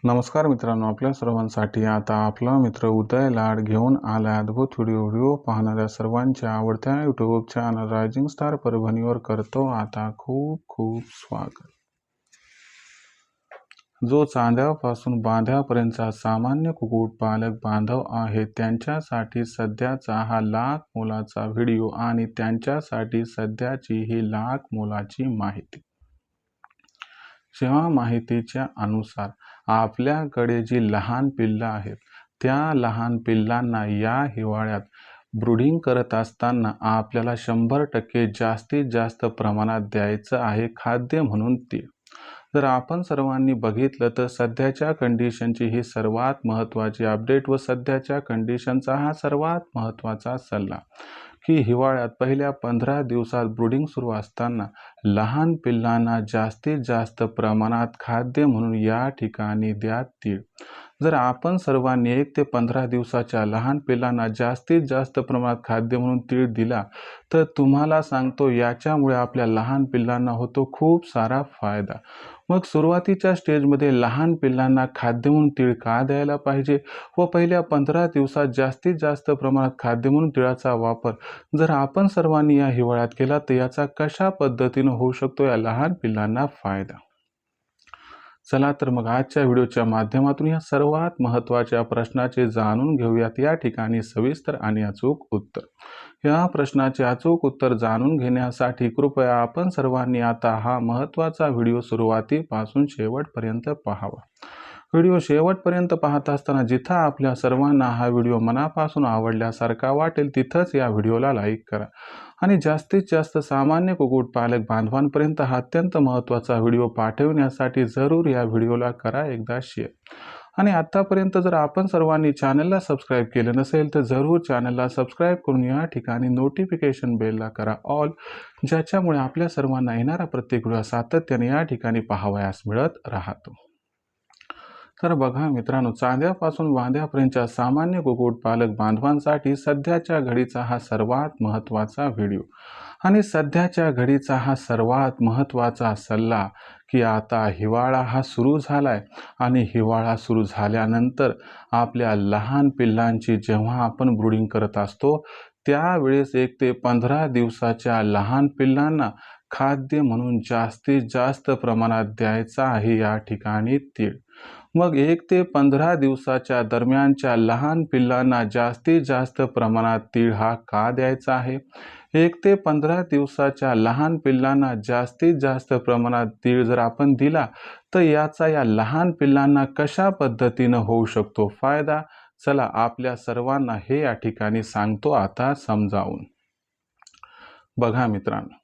नमस्कार मित्रांनो, आपल्या सर्वांसाठी आता आपला मित्र उदय लाड घेऊन आला अद्भुत व्हिडिओ पाहणाऱ्या सर्वांच्या आवडत्या यूट्यूब चॅनल रायझिंग स्टार परभणीवर करतो आता खूप खूप स्वागत। जो चांद्यापासून बांध्यापर्यंतचा सामान्य कुक्कुटपालक बांधव आहे त्यांच्यासाठी सध्याचा हा लाख मोलाचा व्हिडिओ आणि त्यांच्यासाठी सध्याची ही लाख मोलाची माहिती। जेव्हा माहितीच्या अनुसार आपल्याकडे जी लहान पिल्लं आहेत त्या लहान पिल्लांना या हिवाळ्यात ब्रूडिंग करत असताना आपल्याला 100% जास्तीत जास्त प्रमाणात द्यायचं आहे खाद्य म्हणून तीळ। जर आपण सर्वांनी बघितलं तर सध्याच्या कंडिशनची ही सर्वात महत्त्वाची अपडेट व सध्याच्या कंडिशनचा हा सर्वात महत्त्वाचा सल्ला की हिवाळ्यात पहिल्या 15 दिवसात ब्रूडिंग सुरू असताना लहान पिल्लांना जास्तीत जास्त प्रमाणात खाद्य म्हणून या ठिकाणी द्या तीळ। जर आपण सर्वांनी 1 ते 15 दिवसाच्या लहान पिल्लांना जास्तीत जास्त प्रमाणात खाद्य म्हणून तीळ दिला तर तुम्हाला सांगतो याच्यामुळे आपल्या लहान पिल्लांना होतो खूप सारा फायदा। मग सुरुवातीच्या स्टेजमध्ये लहान पिल्लांना खाद्य म्हणून तीळ का द्यायला पाहिजे व पहिल्या 15 दिवसात जास्तीत जास्त प्रमाणात खाद्य म्हणून तिळाचा वापर जर आपण सर्वांनी या हिवाळ्यात केला तर याचा कशा पद्धतीने होऊ शकतो या लहान पिल्लांना फायदा। चला तर मग आजच्या व्हिडिओच्या माध्यमातून या सर्वात महत्त्वाच्या प्रश्नाचे जाणून घेऊयात या ठिकाणी सविस्तर आणि अचूक उत्तर। या प्रश्नाचे अचूक उत्तर जाणून घेण्यासाठी कृपया आपण सर्वांनी आता हा महत्त्वाचा व्हिडिओ सुरुवातीपासून शेवटपर्यंत पाहावा। व्हिडिओ शेवटपर्यंत पाहत असताना जिथं आपल्या सर्वांना हा व्हिडिओ मनापासून आवडल्यासारखा वाटेल तिथंच या व्हिडिओला लाईक करा आणि जास्तीत जास्त सामान्य कुक्कुटपालक बांधवांपर्यंत हा अत्यंत महत्त्वाचा व्हिडिओ पाठवण्यासाठी जरूर या व्हिडिओला करा एकदा शेअर। आणि आतापर्यंत जर आपण सर्वांनी चॅनलला सबस्क्राईब केलं नसेल तर जरूर चॅनलला सबस्क्राईब करून या ठिकाणी नोटिफिकेशन बेलला करा ऑल, ज्याच्यामुळे आपल्या सर्वांना येणारा प्रत्येक व्हिडिओ सातत्याने या ठिकाणी पाहावयास मिळत राहतो। तर बघा मित्रांनो, चांद्यापासून बांध्यापर्यंतच्या सामान्य कुक्कुटपालक बांधवांसाठी सध्याच्या घडीचा हा सर्वात महत्त्वाचा व्हिडिओ आणि सध्याच्या घडीचा हा सर्वात महत्त्वाचा सल्ला की आता हिवाळा हा सुरू झालाय आणि हिवाळा सुरू झाल्यानंतर आपल्या लहान पिल्लांची जेव्हा आपण ब्रूडिंग करत असतो त्यावेळेस 1 ते 15 दिवसाच्या लहान पिल्लांना खाद्य म्हणून जास्तीत जास्त प्रमाणात द्यायचा आहे या ठिकाणी तीळ। मग 1 ते 15 दिवसाच्या दरम्यानच्या लहान पिल्लांना जास्तीत जास्त प्रमाणात तीळ हा का द्यायचा आहे? 1 ते 15 दिवसाच्या लहान पिल्लांना जास्तीत जास्त प्रमाणात तीळ जर आपण दिला तर याचा या लहान पिल्लांना कशा पद्धतीनं होऊ शकतो फायदा, चला आपल्या सर्वांना हे या ठिकाणी सांगतो आता समजावून। बघा मित्रांनो,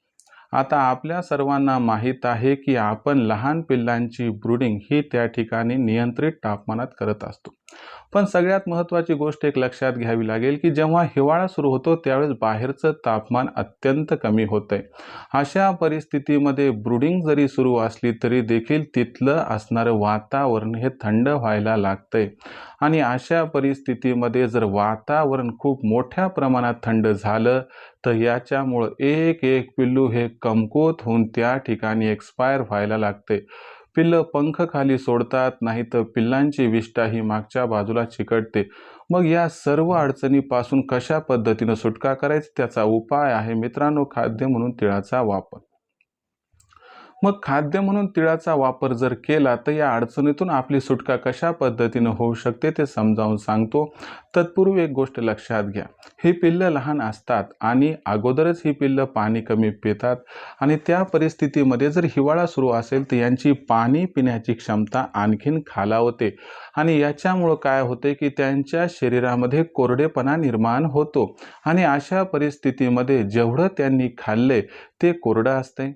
आता आपल्या सर्वांना माहीत आहे की आपण लहान पिल्लांची ब्रूडिंग ही त्या ठिकाणी नियंत्रित तापमानात करत असतो। पण सगळ्यात महत्त्वाची गोष्ट एक लक्षात घ्यावी लागेल की जेव्हा हिवाळा सुरू होतो त्यावेळेस बाहेरचं तापमान अत्यंत कमी होतंय। अशा परिस्थितीमध्ये ब्रूडिंग जरी सुरू असली तरी देखील तिथलं असणारं वातावरण हे थंड व्हायला लागतंय आणि अशा परिस्थितीमध्ये जर वातावरण खूप मोठ्या प्रमाणात थंड झालं तर याच्यामुळं एक एक पिल्लू हे कमकुवत होऊन त्या ठिकाणी एक्सपायर व्हायला लागते। पिल्लं पंख खाली सोडतात, नाही तर पिल्लांची विष्ठा ही मागच्या बाजूला चिकटते। मग या सर्व अडचणीपासून कशा पद्धतीनं सुटका करायची त्याचा उपाय आहे मित्रांनो खाद्य म्हणून तिळाचा वापर। मग खाद्य म्हणून तिळाचा वापर जर केला तर या अडचणीतून आपली सुटका कशा पद्धतीनं होऊ शकते ते समजावून सांगतो। तत्पूर्वी एक गोष्ट लक्षात घ्या, ही पिल्लं लहान असतात आणि अगोदरच ही पिल्लं पाणी कमी पितात आणि त्या परिस्थितीमध्ये जर हिवाळा सुरू असेल तर यांची पाणी पिण्याची क्षमता आणखीन खालावते आणि याच्यामुळं काय होते की त्यांच्या शरीरामध्ये कोरडेपणा निर्माण होतो आणि अशा परिस्थितीमध्ये जेवढं त्यांनी खाल्ले ते कोरडं असते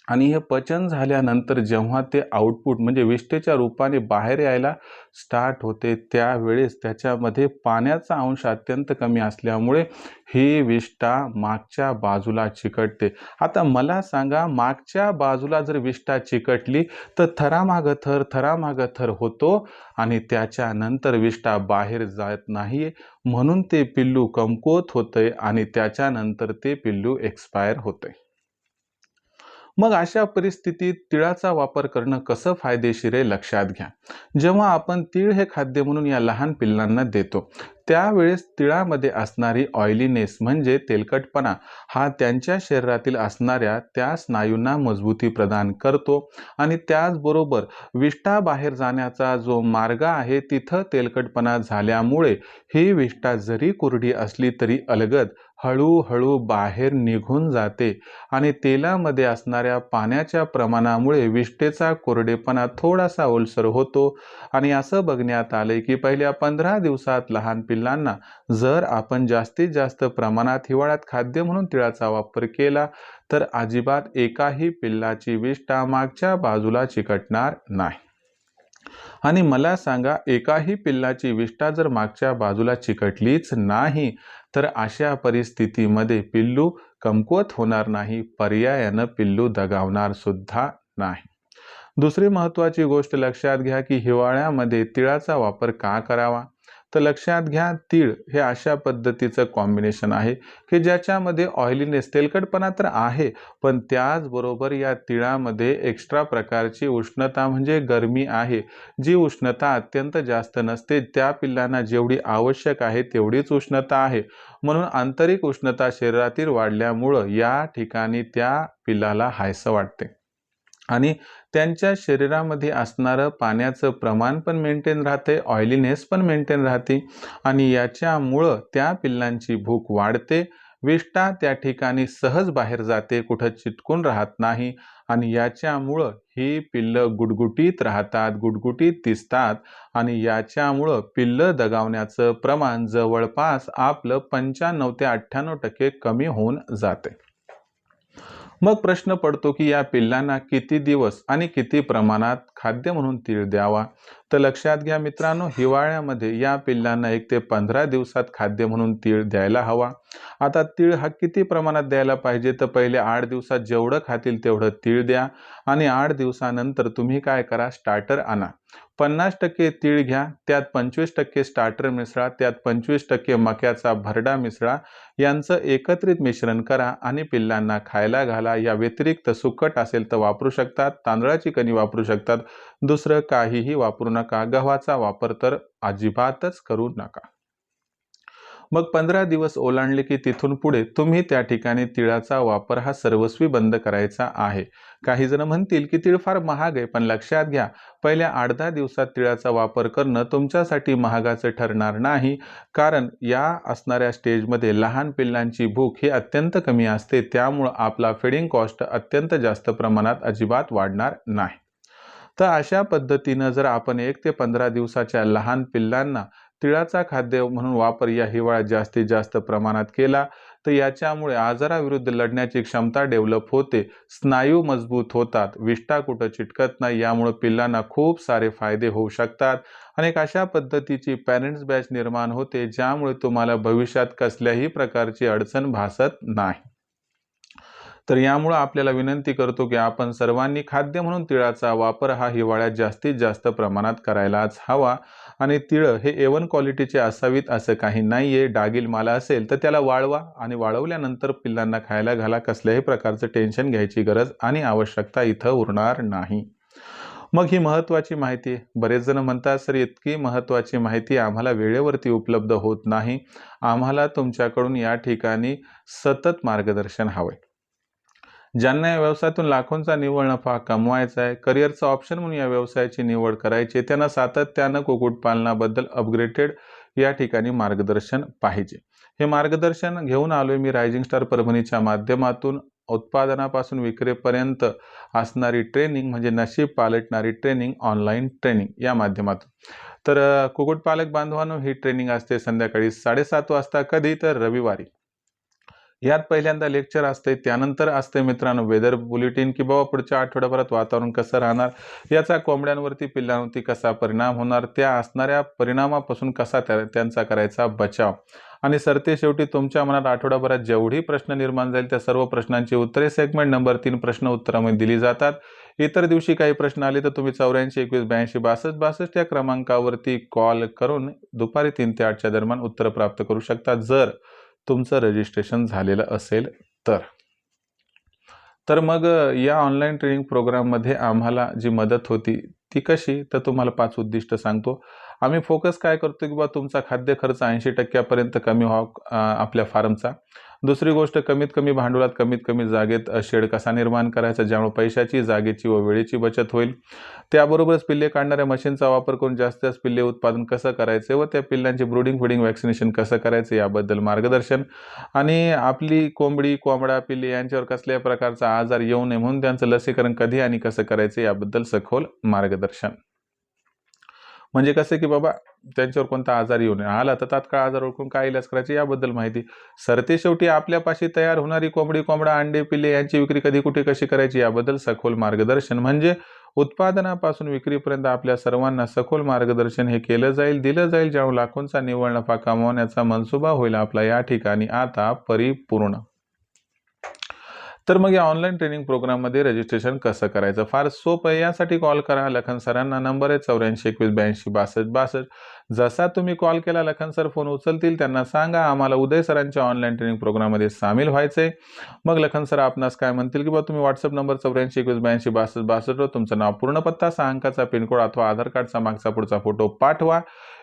आणि हे पचन झाल्यानंतर जेव्हा ते आउटपुट म्हणजे विष्ठेच्या रूपाने बाहेर यायला स्टार्ट होते त्यावेळेस त्याच्यामध्ये पाण्याचा अंश अत्यंत कमी असल्यामुळे ही विष्ठा मागच्या बाजूला चिकटते। आता मला सांगा, मागच्या बाजूला जर विष्ठा चिकटली तर थरामागं थर थरामागं थर होतो आणि त्याच्यानंतर विष्ठा बाहेर जात नाही, म्हणून ते पिल्लू कमकुवत होते आणि त्याच्यानंतर ते पिल्लू एक्सपायर होते। मग अशा परिस्थितीत तिळाचा वापर करणं कसं फायदेशीर आहे लक्षात घ्या. जेव्हा आपण तीळ हे खाद्य म्हणून या लहान पिल्लांना देतो, त्यावेळेस तिळामध्ये असणारी ऑइलीनेस म्हणजे तेलकटपणा हा त्यांच्या शरीरातील असणाऱ्या त्या स्नायूंना मजबूती प्रदान करतो आणि त्याचबरोबर विष्ठा बाहेर जाण्याचा जो मार्ग आहे तिथं तेलकटपणा झाल्यामुळे ही विष्ठा जरी कोरडी असली तरी अलगद हळूहळू बाहेर निघून जाते आणि तेलामध्ये असणाऱ्या पाण्याच्या प्रमाणामुळे विष्ठेचा कोरडेपणा थोडासा ओलसर होतो. आणि असं बघण्यात आलंय की पहिल्या 15 दिवसात लहान पिल्लांना जर आपण जास्तीत जास्त प्रमाणात हिवाळ्यात खाद्य म्हणून तिळाचा वापर केला तर अजिबात एकाही पिल्लाची विष्ठा मागच्या बाजूला चिकटणार नाही. आणि मला सांगा, एकाही पिल्लाची विष्ठा जर मागच्या बाजूला चिकटलीच नाही तर अशा परिस्थितीमध्ये पिल्लू कमकुवत होणार नाही, पर्यायानं पिल्लू दगावणार सुद्धा नाही. दुसरी महत्त्वाची गोष्ट लक्षात घ्या की हिवाळ्यामध्ये तिळाचा वापर का करावा. तर लक्षात घ्या, तीळ हे अशा पद्धतीचं कॉम्बिनेशन आहे की ज्याच्यामध्ये ऑइलीनेस तेलकटपणा तर आहे, पण त्याचबरोबर या तिळामध्ये एक्स्ट्रा प्रकारची उष्णता म्हणजे गरमी आहे. जी उष्णता अत्यंत जास्त नसते, त्या पिल्लांना जेवढी आवश्यक आहे तेवढीच उष्णता आहे. म्हणून आंतरिक उष्णता शरीरातील वाढल्यामुळं या ठिकाणी त्या पिल्लाला हायसं वाटते आणि त्यांच्या शरीरामध्ये असणारं पाण्याचं प्रमाण पण मेंटेन राहते, ऑइलीनेस पण मेंटेन राहते आणि याच्यामुळं त्या पिल्लांची भूक वाढते. विष्ठा त्या ठिकाणी सहज बाहेर जाते, कुठं चिटकून राहत नाही आणि याच्यामुळं ही पिल्लं गुटगुटीत राहतात, गुटगुटीत दिसतात आणि याच्यामुळं पिल्लं दगावण्याचं प्रमाण जवळपास आपलं 95 ते 98% कमी होऊन जाते. मग प्रश्न पडतो की या पिल्लांना किती दिवस आणि किती प्रमाणात खाद्य म्हणून तीळ द्यावा. तर लक्षात घ्या मित्रांनो, हिवाळ्यामध्ये या पिल्लांना 1 ते 15 दिवसात खाद्य म्हणून तीळ द्यायला हवा. आता तीळ हा किती प्रमाणात द्यायला पाहिजे, तर पहिले 8 दिवसात जेवढं खातील तेवढं तीळ द्या आणि 8 दिवसानंतर तुम्ही काय करा, स्टार्टर आणा. 50% तीळ घ्या, त्यात 25% स्टार्टर मिसळा, त्यात 25% मक्याचा भरडा मिसळा. यांचं एकत्रित मिश्रण करा आणि पिल्लांना खायला घाला. या व्यतिरिक्त सुकट असेल तर वापरू शकतात, तांदळाची कणी वापरू शकतात, दुसरं काहीही वापरू नका. गव्हाचा वापर तर अजिबातच करू नका. मग 15 दिवस ओलांडले की तिथून पुढे तुम्ही त्या ठिकाणी तिळाचा वापर हा सर्वस्वी बंद करायचा आहे. काही जण म्हणतील की तीळ फार महाग आहे, पण लक्षात घ्या, पहिल्या 8-10 दिवसात तिळाचा वापर करणं तुमच्यासाठी महागाचं ठरणार नाही, कारण या असणाऱ्या स्टेजमध्ये लहान पिल्लांची भूक ही अत्यंत कमी असते, त्यामुळं आपला फीडिंग कॉस्ट अत्यंत जास्त प्रमाणात अजिबात वाढणार नाही. तर अशा पद्धतीनं जर आपण 1 ते 15 दिवसाच्या लहान पिल्लांना तिळाचा खाद्य म्हणून वापर या हिवाळ्यात जास्तीत जास्त प्रमाणात केला तर याच्यामुळे आजाराविरुद्ध लढण्याची क्षमता डेव्हलप होते, स्नायू मजबूत होतात, विष्ठा कुठं चिटकत नाही. यामुळे पिल्लांना खूप सारे फायदे होऊ शकतात आणि एक अशा पद्धतीची पॅरेंट्स बॅच निर्माण होते ज्यामुळे तुम्हाला भविष्यात कसल्याही प्रकारची अडचण भासत नाही. तर यामुळे आपल्याला विनंती करतो की आपण सर्वांनी खाद्य म्हणून तिळाचा वापर हा हिवाळ्यात जास्तीत जास्त प्रमाणात करायलाच हवा. आणि तिळ हे A1 क्वालिटीचे असावीत असं काही नाहीये. डागील माल असेल तर त्याला वाळवा आणि वाळवल्यानंतर पिल्लांना खायला घाला. कसल्याही प्रकारचं टेन्शन घ्यायची गरज आणि आवश्यकता इथं उरणार नाही. मग ही महत्त्वाची माहिती, बरेच जण म्हणतात सर इतकी महत्त्वाची माहिती आम्हाला वेळेवरती उपलब्ध होत नाही. आम्हाला तुमच्याकडून या ठिकाणी सतत मार्गदर्शन हवंय. ज्यांना या व्यवसायातून लाखोंचा निव्वळ नफा कमवायचा आहे, करिअरचा ऑप्शन म्हणून या व्यवसायाची निवड करायची आहे, त्यांना सातत्यानं कुक्कुटपालनाबद्दल अपग्रेडेड या ठिकाणी मार्गदर्शन पाहिजे. हे मार्गदर्शन घेऊन आलोय मी रायझिंग स्टार परभणीच्या माध्यमातून. उत्पादनापासून विक्रीपर्यंत असणारी ट्रेनिंग म्हणजे नशीब पालटणारी ट्रेनिंग, ऑनलाईन ट्रेनिंग या माध्यमातून. तर कुक्कुटपालक बांधवांनो, ही ट्रेनिंग असते संध्याकाळी 7:30 वाजता. कधी तर रविवारी. यात पहिल्यांदा लेक्चर असते, त्यानंतर असते मित्रांनो वेदर बुलेटिन की बाबा पुढच्या आठवड्याभरात वातावरण कसं राहणार, याचा कोंबड्यांवरती पिल्लांवरती कसा परिणाम होणार, त्या असणाऱ्या परिणामापासून कसा त्यांचा करायचा बचाव. आणि सरतेशेवटी तुमच्या मनात आठवड्याभरात जेवढी प्रश्न निर्माण झाले त्या सर्व प्रश्नांची उत्तरे सेगमेंट नंबर 3 प्रश्न उत्तरामध्ये दिली जातात. इतर दिवशी काही प्रश्न आले तर तुम्ही 84 21 82 62 62 या क्रमांकावरती कॉल करून दुपारी 3 ते 8च्या दरम्यान उत्तर प्राप्त करू शकता, जर तुमचं रजिस्ट्रेशन झालेलं असेल तर. तर मग या ऑनलाईन ट्रेनिंग प्रोग्राममध्ये आम्हाला जी मदत होती ती कशी, तर तुम्हाला 5 उद्दिष्ट सांगतो. आम्ही फोकस काय करतो की बा तुमचा खाद्य खर्च 80% कमी व्हावा आपल्या फार्मचा. दुसरी गोष्ट, कमीत कमी भांडवलात कमीत कमी जागेत शेड कसा निर्माण करायचा, ज्यामुळे पैशाची, जागेची व वेळेची बचत होईल. त्याबरोबरच पिल्ले काढणाऱ्या मशीनचा वापर करून जास्तीत जास्त पिल्ले उत्पादन कसं करायचे व त्या पिल्लांचे ब्रूडिंग फिडिंग वॅक्सिनेशन कसं करायचं याबद्दल मार्गदर्शन. आणि आपली कोंबडी, कोंबडा, पिल्ले यांच्यावर कसल्याही प्रकारचा आजार येऊ नये म्हणून त्यांचं लसीकरण कधी आणि कसं करायचं याबद्दल सखोल मार्गदर्शन. म्हणजे कसं की बाबा त्यांच्यावर कोणता आजार येऊ नये, आला तर तात्काळ आजार ओळखून काय इलाज करायचे याबद्दल माहिती. सरतेशेवटी आपल्यापाशी तयार होणारी कोंबडी, कोंबडा, अंडे, पिल्ले यांची विक्री कधी, कुठे, कशी करायची याबद्दल सखोल मार्गदर्शन. म्हणजे उत्पादनापासून विक्रीपर्यंत आपल्या सर्वांना सखोल मार्गदर्शन हे केलं जाईल, दिलं जाईल, ज्यामुळे लाखोंचा निव्वळ नफा कमावण्याचा मनसुबा होईल आपला या ठिकाणी आता परिपूर्ण. तर मग या ऑनलाईन ट्रेनिंग प्रोग्राममध्ये रजिस्ट्रेशन कसं करायचं, फार सोपं आहे. यासाठी कॉल करा. लखन सरांना नंबर आहे 84 21 82 62 62. जसा तुम्ही कॉल केला लखन सर फोन उचलतील. त्यांना सांगा आम्हाला उदय सरांच्या ऑनलाईन ट्रेनिंग प्रोग्राममध्ये सामील व्हायचंय. मग लखन सर आपणास काय म्हणतील की बा तुम्ही व्हॉट्सअप नंबर 84 21 82 62 62 वर तुमचं नाव, पूर्ण पत्ता, 6 अंकाचा पिनकोड अथवा आधार कार्डचा मागचा पुढचा फोटो पाठवा.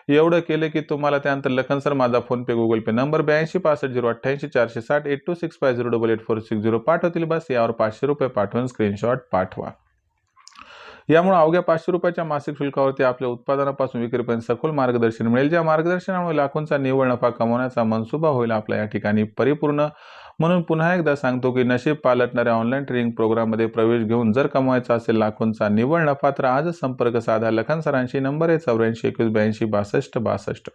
एवढं केलं की तुम्हाला त्यानंतर लखन सर माझा फोनपे, गुगल पे नंबर 82 65 088 460 8265088460 पाठवतील. बस यावर 500 रुपये पाठवून स्क्रीनशॉट पाठवा. यामुळे अवघ्या 500 रुपयाच्या मासिक शुल्कावरती आपल्या उत्पादनापासून विक्रीपर्यंत सखोल मार्गदर्शन मिळेल, ज्या मार्गदर्शनामुळे लाखोंचा निव्वळ नफा कमवण्याचा मनसुबा होईल आपला या ठिकाणी परिपूर्ण. म्हणून पुन्हा एकदा सांगतो की नशीब पालटणाऱ्या ऑनलाईन ट्रेनिंग प्रोग्राममध्ये प्रवेश घेऊन जर कमवायचा असेल लाखोंचा निव्वळ नफा, तर आजच संपर्क साधा. लखन सरांशी. नंबर आहे 84 21 82 62 62.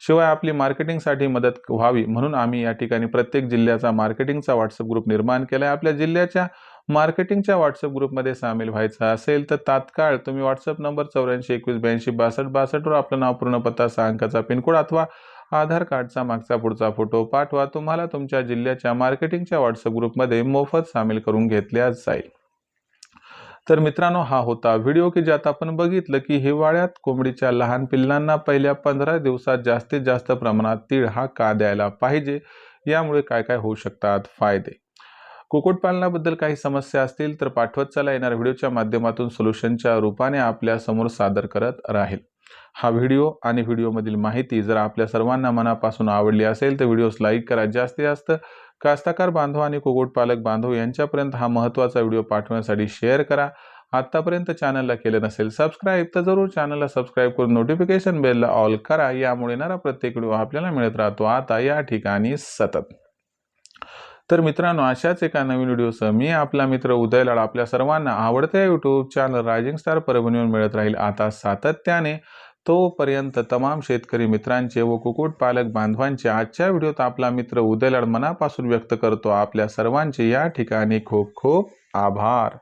शिवाय आपली मार्केटिंगसाठी मदत व्हावी म्हणून आम्ही या ठिकाणी प्रत्येक जिल्ह्याचा मार्केटिंगचा व्हॉट्सअप ग्रुप निर्माण केला आहे. आपल्या जिल्ह्याच्या मार्केटिंगच्या व्हॉट्सअप ग्रुपमध्ये सामील व्हायचं असेल तर तात्काळ तुम्ही व्हॉट्सअप नंबर 84 21 82 62 62 वर आपलं नाव, पूर्ण पत्ता, 6 अंकाचा पिनकोड अथवा आधार कार्डचा मागचा पुढचा फोटो पाठवा. तुम्हाला तुमच्या जिल्ह्याच्या मार्केटिंगच्या व्हॉट्सअप ग्रुपमध्ये मोफत सामील करून घेतल्या जाईल. तर मित्रांनो, हा होता व्हिडिओ की ज्यात आपण बघितलं की हिवाळ्यात कोंबडीच्या लहान पिल्लांना पहिल्या 15 दिवसात जास्तीत जास्त प्रमाणात तीळ हा का द्यायला पाहिजे, यामुळे काय काय होऊ शकतात फायदे. कुक्कुटपालनाबद्दल काही समस्या असतील तर पाठवत चला. येणाऱ्या व्हिडिओच्या माध्यमातून सोल्युशनच्या रूपाने आपल्या समोर सादर करत राहील. हा व्हिडिओ आणि व्हिडिओमधील माहिती जर आपल्या सर्वांना मनापासून आवडली असेल तर व्हिडिओस लाईक करा. जास्तीत जास्त कास्तकार बांधव आणि कुक्कुटपालक बांधव यांच्यापर्यंत हा महत्त्वाचा व्हिडिओ पाठवण्यासाठी शेअर करा. आतापर्यंत चॅनलला केलं नसेल सबस्क्राईब तर जरूर चॅनलला सबस्क्राईब करून नोटिफिकेशन बेलला ऑल करा. यामुळे येणारा प्रत्येक व्हिडिओ आपल्याला मिळत राहतो आता या ठिकाणी सतत. तर मित्रांनो, अशाच एका नवीन व्हिडिओसह मी आपला मित्र उदय लाड आपल्या सर्वांना आवडत्या यूट्यूब चॅनल रायझिंग स्टार परभणीवर मिळत राहील आता सातत्याने. तोपर्यंत तमाम शेतकरी मित्रांचे व कुक्कुटपालक बांधवांचे आजच्या व्हिडिओत आपला मित्र उदय लाड मनापासून व्यक्त करतो आपल्या सर्वांचे या ठिकाणी खूप खूप आभार.